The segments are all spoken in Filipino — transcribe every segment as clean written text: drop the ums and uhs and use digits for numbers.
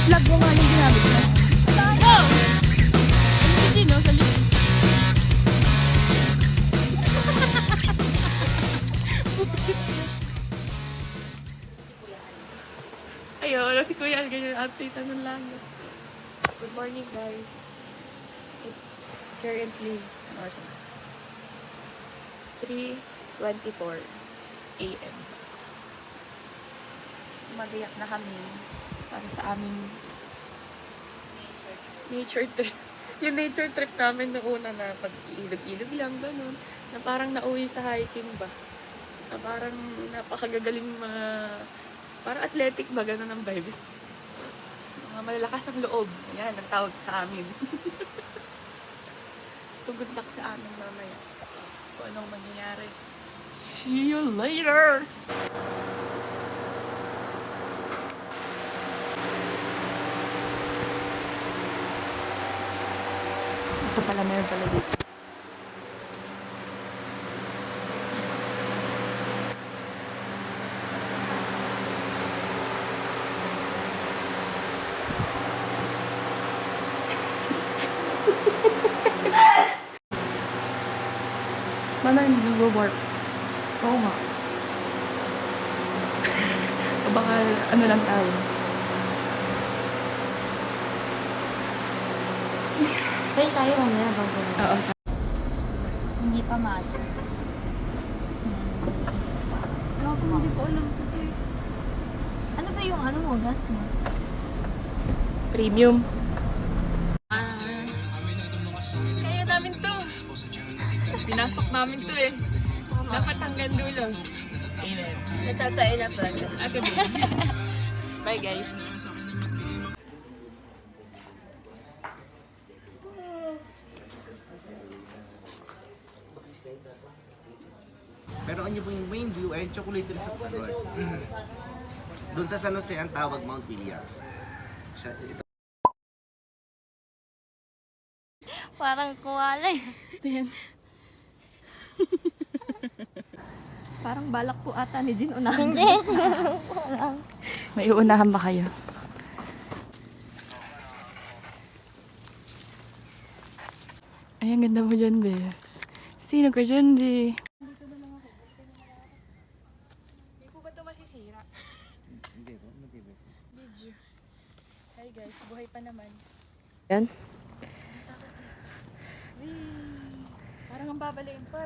I-vlog mo nga yung ginamit mo. Oh! Hindi, no? Sa likod. Ayun, si Kuya, ganyan update ano lang. Good morning, guys. It's currently 3:24 a.m. Magayak na kami para sa aming nature trip. Yung nature trip namin noong una na pag-iilog-ilog lang, gano'n. Na parang nauwi sa hiking ba? Na parang napakagagaling mga... Parang athletic ba? Gano'n ang vibes. Mga malalakas ang loob. Ayan, ang tawag sa amin. So, good luck sa amin mamaya. Kung anong mangyayari. See you later! Ito pala, meron pala dito. Mana yung nag-warp? Oo nga. O baka ano lang tayo. Kaya tayo mamaya bago. Oo. Hindi pa matter. Hindi ko alam ito eh. Ano ba yung ano mo, gas mo? Premium. Kaya namin to. Pinasok namin to eh. Dapat hanggang dulo. Natatain na pa. Okay, bye guys. Pero ano po yung main view ay chocolate resort na doon. Doon sa San Jose ang tawag Mount Williams. Ito. Parang koala eh. Ayan. Parang balak po ata ni Jin unahan. Hindi. May uunahan ba kayo? Ay, ang ganda mo dyan, Bes. Sino ka dyan, Di? Hindi po ba ito masisira? Hindi po, hindi po. Video. Hi guys, buhay pa naman. Yan? Parang ang babaliin pa.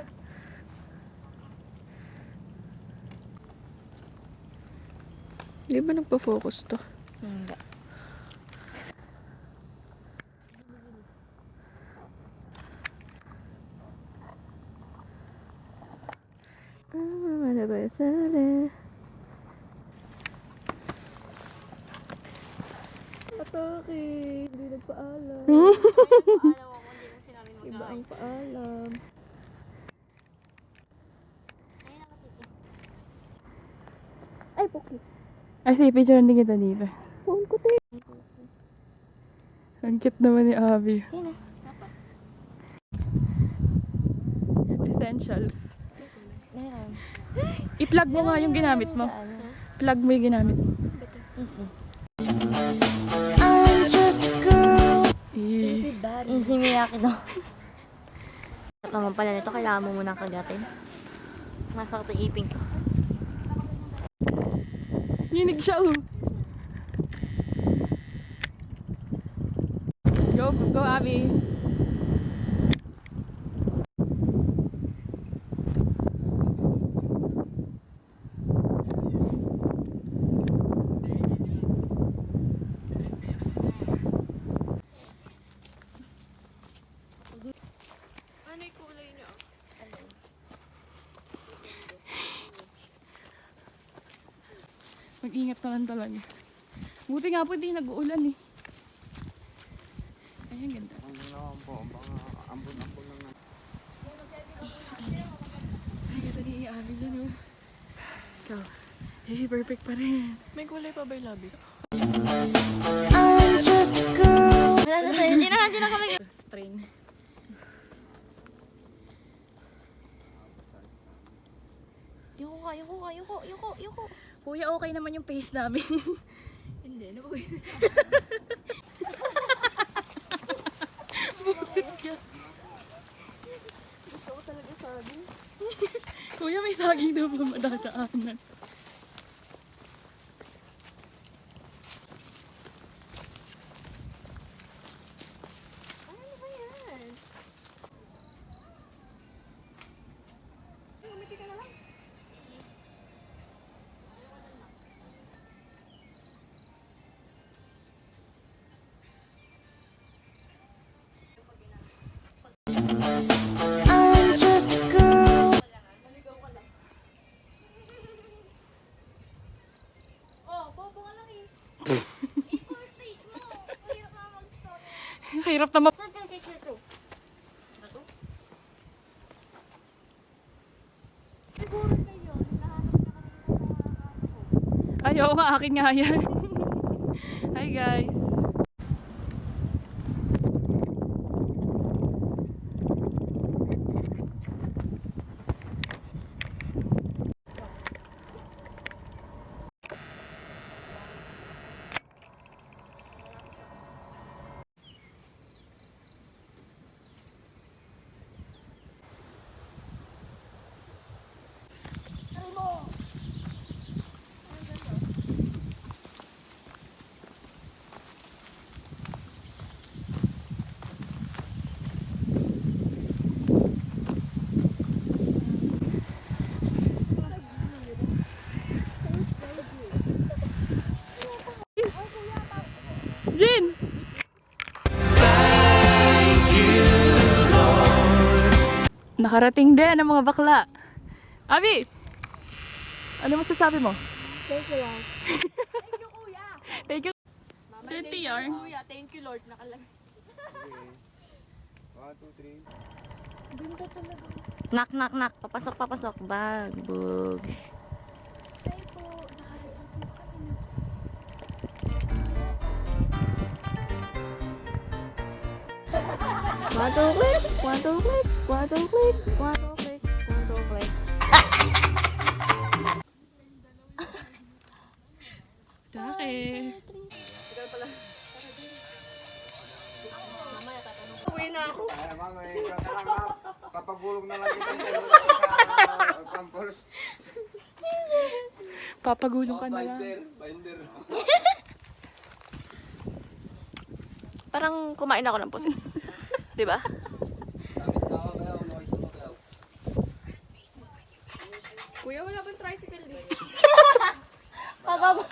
Di ba nagpo-focus to? Hindi. Ano ba yung sali? Atake! Hindi nagpaalam. Iba ang paalam. Ay, Poki. Ay, sige, picture din kita dito. Phone ko, te. Ang cute naman ni Abby. Kaya na. Sapa. Essentials. Meron. I-plug mo nga yung ginamit mo. Plug mo yung ginamit mo. Easy. Eh. Easy Miyaki daw. At naman pala nito, kailangan mo munang kagatin. Masakit yung ipin ko. Yinig siya, oh. Go, Abby. Ano yung kulay niya? Mag-ingat na lang talaga. Buti nga po hindi nag-uulan eh. Ay, ang ganda. Ang naman po, mga ambon-ambon lang na. Ay, ganda ni Abby dyan, oh. Ikaw. Eh, perfect pa rin. May kulay pa ba yung labi? Wala na tayo. Hindi na kami. Sprain. Yuko. Kuya, okay naman yung pace namin. Hindi, no? Kanina ba madadaanan? Ano ba yan? I'm just a girl. Hirap na Ay, oo nga, akin nga yan. Hi guys. Jin! Nakarating din ang mga bakla. Abi! Ano masasabi mo? Thank you lang. Thank you. Senti yarn. Kuya, thank you Lord. Nakalagay. 1, 2, 3. Knock, knock, knock. Papasok, papasok. Bagbog. One, two, click. One, two, click. One, two, click. One, two, click. One, two, click. Dake. Uwi na ako. Ay, mama, papagulong na lang kita sa pampers. Papagulong ka na lang. Binder. Parang kumain ako ng pusit. Diba? Kuya, wala bang tricycle eh? Pababa.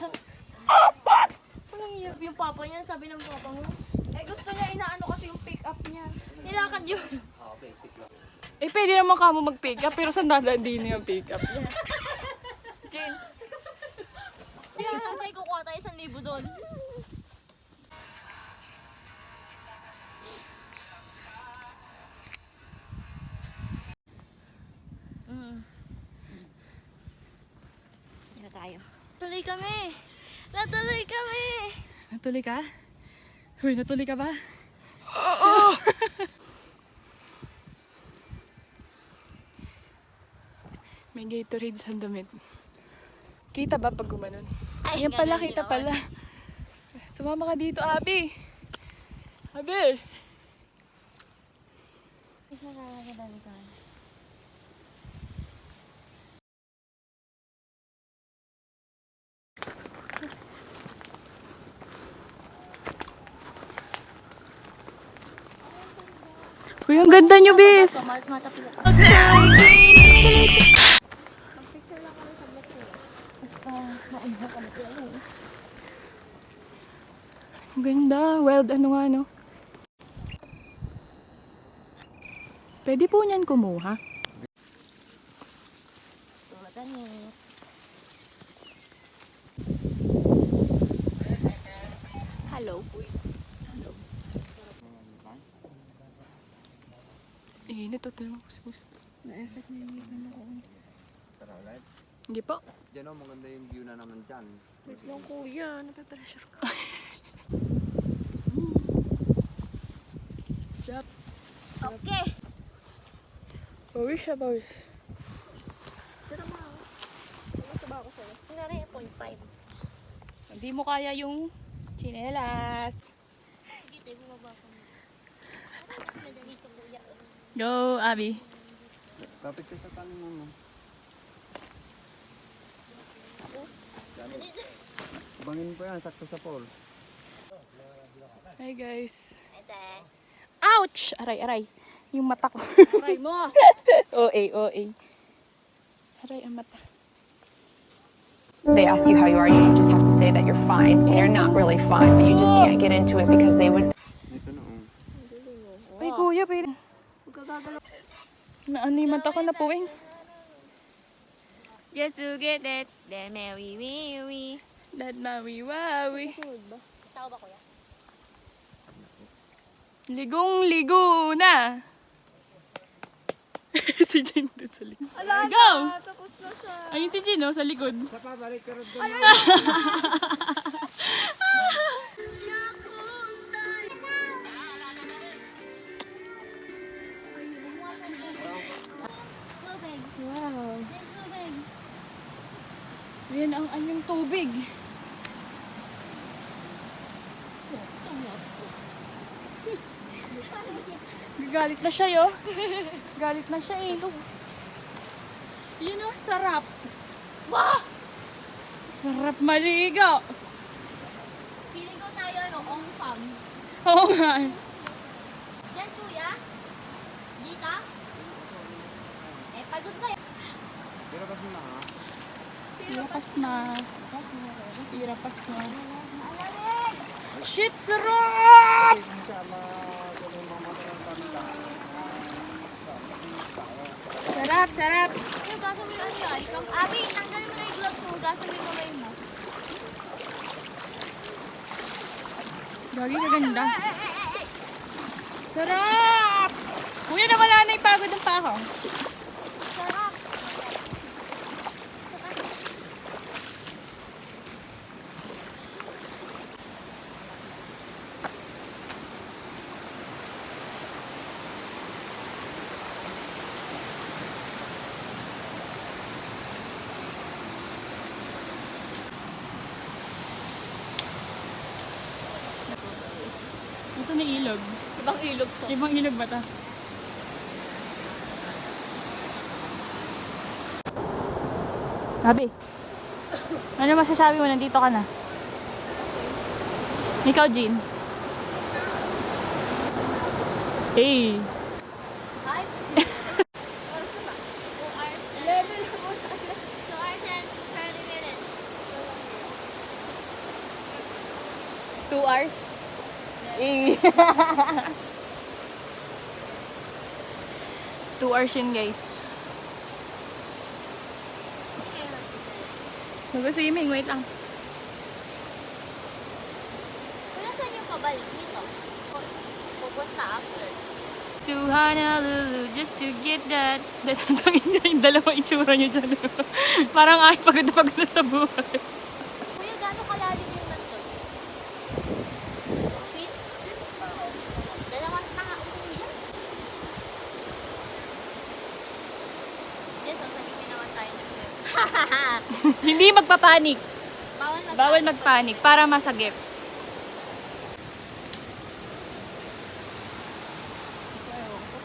Walang iyak. Yung papa niya, sabi ng papa mo. Eh, gusto niya inaano kasi yung pick up niya. Nilakad yun. Eh, pwede naman ka mo mag-pick up, pero saan dadaan din yung pick up niya? Jin. Kaya may kukuha tayo 1,000 doon. Dito tayo. Tuloy kami! Natuloy kami! Natuloy ka? Uy, natuloy ka ba? May Gatorade sa damit. Kita ba pag gumanon? Ay, Yan pala, ganun din kita naman. pala. Sumama ka dito, Abi. Abi! Nakakagalitan. Uy, ang ganda nyo, Bis! Matapilok ako. Ang ganda. Wild ano nga, no? Pwede po niyan kumuha. Matanit. Hello. Eh, natutunan ko sa puso. Na-effect na yung ano ko. Tara, ulit. Hindi po. Diyan o, maganda yung view na naman dyan. Wait lang kuya, nape-pressure ka. Sup? Okay. Bawish siya, bawish. Tira mo ako. Tumata ba ako sa'yo? Kunwari, 0.5. Hindi mo kaya yung chinelas. Sige, tayo bumaba ko. Madali ka kuya. Go, Abby. Kapit ka sa tanong mo. Bangin po yan, sakto sa pole. Hi guys. Ete. Ouch! Aray, aray. Yung mata ko. Aray mo! OA. Aray, ang mata. They ask you how you are, you just have to say that you're fine. And you're not really fine, but you just can't get into it because they would. Ito na, oh. Ay, kuya, pwede. Na ano yung mata ko na puwing. Just to get that, then we. That mawi-wawi. Tao ba kuya? Ligong-ligo na. Si Jin dun sa likod. Go! Tapos na siya. Ayun si Jin, oh, sa likod. Sa pa, balik ka rin doon. Wow. Ayan ang anyong tubig. Galit na siya, yo. Galit na siya, eh. Yun, oh, sarap. Wah! Sarap maligo. Feeling ko tayo, ong fam. Oo nga. Yan, kuya? Dita? Pagod na yan. Pero kasi na, ha? Pirapas na. Pirapas na. Shit, sarap! Sarap, sarap. Gasa mo yung ano ay. Abi, tanggalin mo na yung gloves mo. Gasa mo yung kamay mo. Gagi ka ganda. Sarap! Kuya, nawala na yung pagod ng paa ko. Sarap. Ito na ilog. Ibang ilog to. Ibang ilog ba ta? Sabi, ano masasabi mo? Nandito ka na. Ikaw, Jean. Hey. Ay. Oras na ba? 2 hours. 11 na po. 2 hours and 30 minutes. 2 hours? Eh. 2 hours yun, guys. Mag-swimming, wait lang. Kaya saan yung pabalik dito? Pupunta after. To Honolulu just to get that. Tangin na yung dalawa itsura nyo dyan. Parang ay pagod na pagod na sa buhay. Kuya, gano'ng kalalim yung nandun? Feet? Dalawang tao, kuya. Yes, ang sabihin naman tayo ng swim. Hindi magpapanik. Bawal mag- Bawal magpanik para masagip.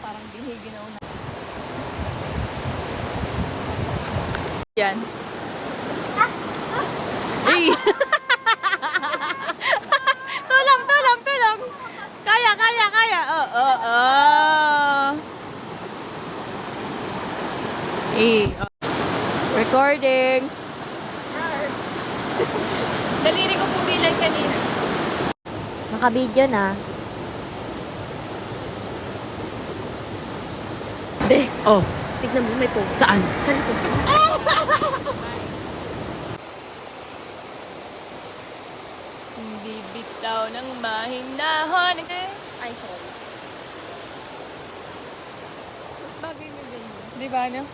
Parang bihigi na una. Yan. Hey! Tulong! Kaya! Recording! Daliri ko pumilan kanina. Naka-video na. Be, oh, tignan mo, may pogo. Saan? Sa likod. Hindi bitaw ng mahinahon. Ay, sorry. Mas bagay mo din. Di ba, no?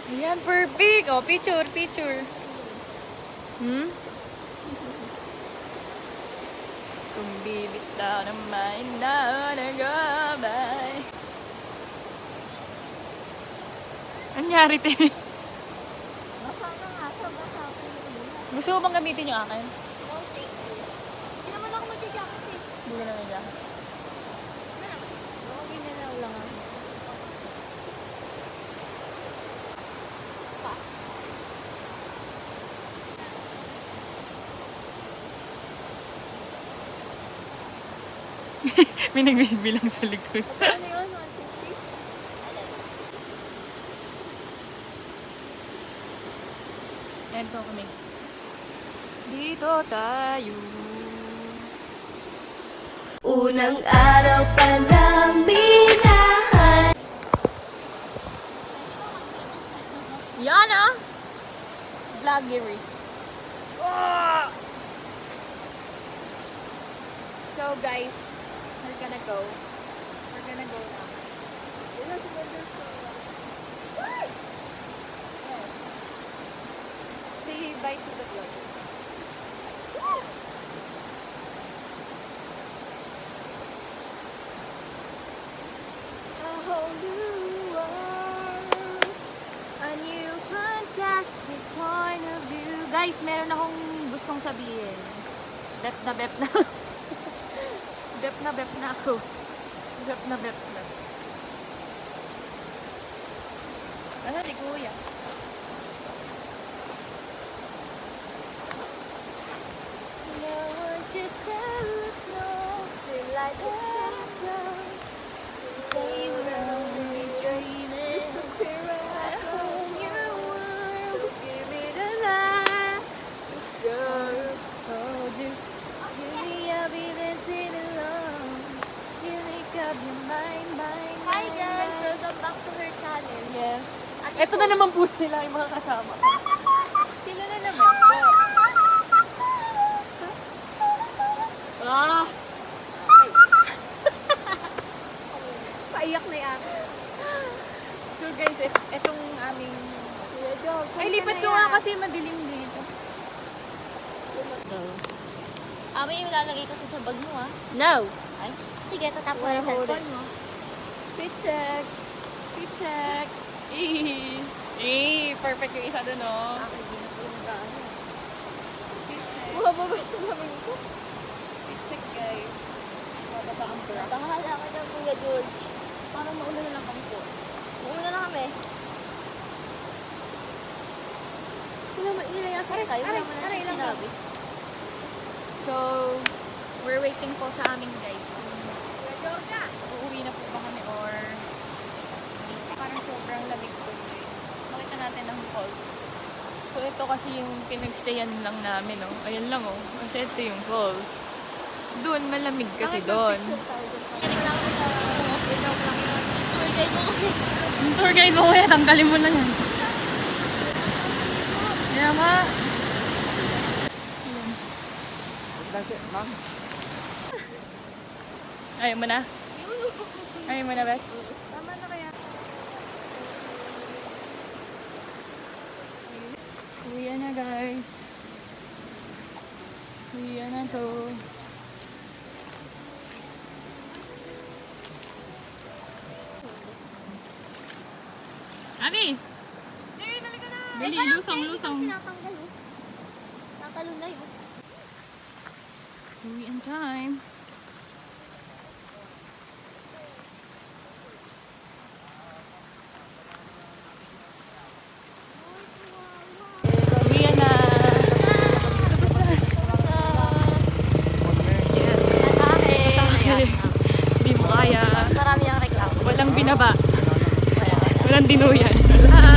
Ayan, perfect. Oh, picture. Kung bibitaw ng mahinahon ng gabay. Anyari, te? Gusto mo bang gamitin yung akin? No, thank you. Hindi naman ako mag-jacket eh. Hindi ko na nandiyan. Okay na lang ako. May nagbibilang sa likod. Ano yun? 1, 2, 3. Yan to kami. Dito tayo. Unang araw pa lang minahan. Yan ah! Vloggeries. So guys, we're gonna go. We're gonna go now. Say bye to the vlog. A whole new world. A new fantastic point of view. Guys, meron akong gustong sabihin. Bep na bep na. Bep na ako. Bep na bep na. Ano ni Kuya? No one to tell us no. Feel like let it go. Say we're only dreaming. Disappear a whole new world. Give it a light. Sure. Hold you. Maybe I'll be dancing alone. You make up your mind. Hi guys, welcome back to her channel. Yes. Ito na naman po sila, yung mga kasama. Sila na naman po. Ah! Paiyak na yan. So guys, etong aming... Ay, lipat ko nga kasi madilim dito. Ami, ilalagay ko sa bag mo ah. No! Ay, sige, tatapon na yung cellphone mo. Fit check! Fit check! Perfect yung isa dun, oh. Akin, di na po yung nag-ano. Fit check. Bumababa sa lamin ko. Fit check, guys. Bababa ang bra. Bahala ka dyan, Kuya George. Parang mauna na lang kami po. Mauna na kami. Ilayas kayo. Wala mo na sinabi. So, we're waiting po sa aming guide. Uuwi na po ba kami or parang sobrang lamig po guys. Makita natin ang falls. So, ito kasi yung pinagstayan lang namin, no? Ayan lang, oh. Kasi ito yung falls. Doon, malamig kasi doon. Yung tour guide mo, kuya, tanggalin mo na yan. Kaya nga. Ma'am, Ayaw mo na? Ayaw mo na, Bes? Tama na kaya. Uwi na, guys. Uwi na to. Abi! Bili, lusong. Tinatanggal oh. Tatalo na yun. Uwi in time. Uwi na. Yes. Hindi mo kaya. Marami ang reklamo. Walang binaba. Walang dinuyan. Wala.